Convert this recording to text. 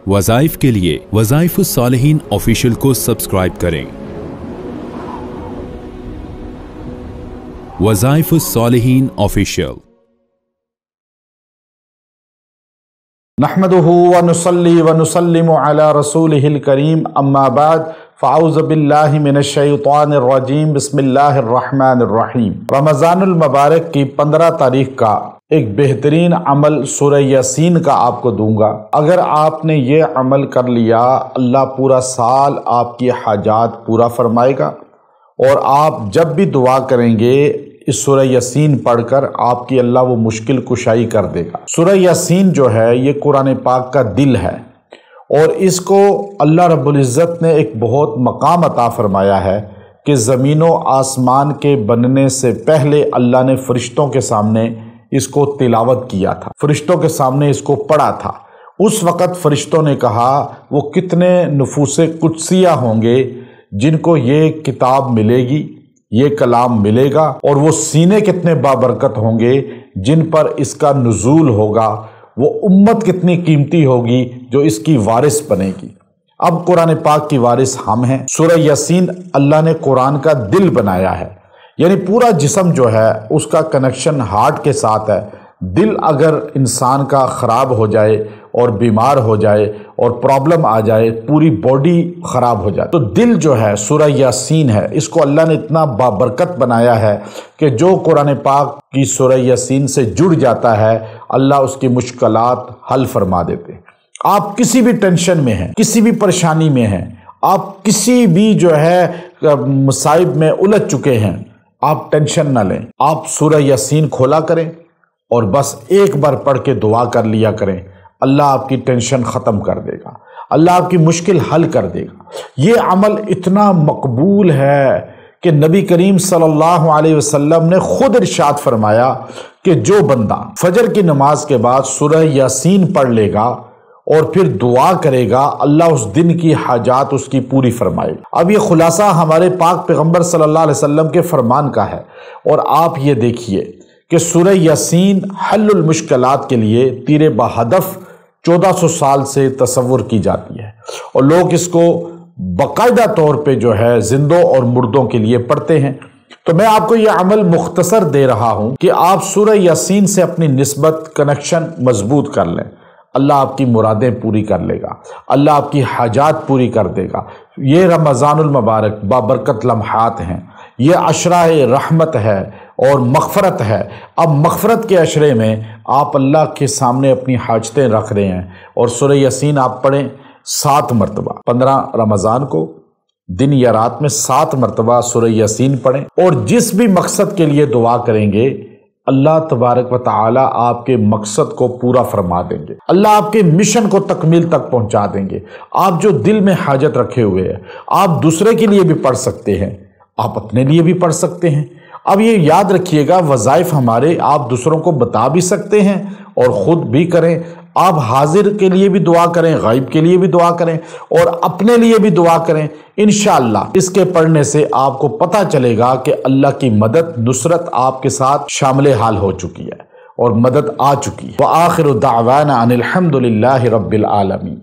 वज़ाइफ के लिए वज़ाइफुस सालिहीन ऑफिशियल को सब्सक्राइब करें। वज़ाइफुस सालिहीन ऑफिशियल। नहमदुहु व नुसल्ली व नुसल्लिमु अला रसूलिहिल करीम, अम्मा बाद, फ़अऊज़ु बिल्लाहि मिनश शैतानिर रजीम, बिस्मिल्लाहिर रहमानिर रहीम। रमज़ानुल मुबारक की 15 तारीख का एक बेहतरीन अमल सूरह यासीन का आपको दूंगा। अगर आपने ये अमल कर लिया, अल्लाह पूरा साल आपकी हाजात पूरा फरमाएगा और आप जब भी दुआ करेंगे इस सूरह यासीन पढ़कर आपकी अल्लाह वो मुश्किल कुशाई कर देगा। सूरह यासीन जो है ये कुरान पाक का दिल है और इसको अल्लाह रब्बुल इज़्ज़त ने एक बहुत मकाम अता फरमाया है कि ज़मीनों आसमान के बनने से पहले अल्लाह ने फ़रिश्तों के सामने इसको तिलावत किया था, फ़रिश्तों के सामने इसको पढ़ा था। उस वक़्त फ़रिश्तों ने कहा वो कितने नुफूसे कुदसिया होंगे जिनको ये किताब मिलेगी, ये कलाम मिलेगा, और वो सीने कितने बाबरकत होंगे जिन पर इसका नुज़ूल होगा, वो उम्मत कितनी कीमती होगी जो इसकी वारिस बनेगी। अब कुरान पाक की वारिस हम हैं। सूरह यासीन अल्लाह ने कुरान का दिल बनाया है, यानी पूरा जिस्म जो है उसका कनेक्शन हार्ट के साथ है। दिल अगर इंसान का ख़राब हो जाए और बीमार हो जाए और प्रॉब्लम आ जाए, पूरी बॉडी ख़राब हो जाए, तो दिल जो है सूरह यासीन है, इसको अल्लाह ने इतना बाबरकत बनाया है कि जो कुरान पाक की सूरह यासीन से जुड़ जाता है अल्लाह उसकी मुश्किलात हल फरमा देते हैं। आप किसी भी टेंशन में हैं, किसी भी परेशानी में हैं, आप किसी भी जो है मसाइब में उलझ चुके हैं, आप टेंशन ना लें। आप सूरह यासीन खोला करें और बस एक बार पढ़ के दुआ कर लिया करें, अल्लाह आपकी टेंशन ख़त्म कर देगा, अल्लाह आपकी मुश्किल हल कर देगा। ये अमल इतना मकबूल है कि नबी करीम सल्लल्लाहु अलैहि वसल्लम ने खुद इरशाद फरमाया कि जो बंदा फजर की नमाज के बाद सूरह यासीन पढ़ लेगा और फिर दुआ करेगा, अल्लाह उस दिन की हाजात उसकी पूरी फरमाएगा। अब ये खुलासा हमारे पाक पैगम्बर सल्लल्लाहु अलैहि वसल्लम के फरमान का है और आप ये देखिए कि सूरह यासीन हल्लुल मुश्किलात के लिए तीर बहदफ 1400 साल से तसव्वुर की जाती है और लोग इसको बाकायदा तौर पे जो है जिंदों और मुर्दों के लिए पढ़ते हैं। तो मैं आपको ये अमल मुख्तसर दे रहा हूँ कि आप सूरह यासीन से अपनी निस्बत कनेक्शन मजबूत कर लें। अल्लाह आपकी मुरादें पूरी कर लेगा, अल्लाह आपकी हाजात पूरी कर देगा। ये रमज़ानुल मुबारक बाबरकत लम्हात हैं, ये अशराए रहमत है और मग़फ़रत है। अब मग़फ़रत के अशरे में आप अल्लाह के सामने अपनी हाजतें रख रहे हैं और सूरह यासीन आप पढ़ें 7 मरतबा। 15 रमज़ान को दिन या रात में 7 मरतबा सूरह यासीन पढ़ें और जिस भी मकसद के लिए दुआ करेंगे अल्लाह तबारक व तआला आपके मकसद को पूरा फरमा देंगे, अल्लाह आपके मिशन को तकमील तक पहुंचा देंगे। आप जो दिल में हाजत रखे हुए हैं, आप दूसरे के लिए भी पढ़ सकते हैं, आप अपने लिए भी पढ़ सकते हैं। अब ये याद रखिएगा, वज़ाइफ हमारे आप दूसरों को बता भी सकते हैं और ख़ुद भी करें। आप हाजिर के लिए भी दुआ करें, गायब के लिए भी दुआ करें और अपने लिए भी दुआ करें। इंशाअल्लाह इसके पढ़ने से आपको पता चलेगा कि अल्लाह की मदद नुसरत आपके साथ शामिल हाल हो चुकी है और मदद आ चुकी है। व आखिरु दावाना अनिल हम्दुलिल्लाहि रब्बिल आलमीन।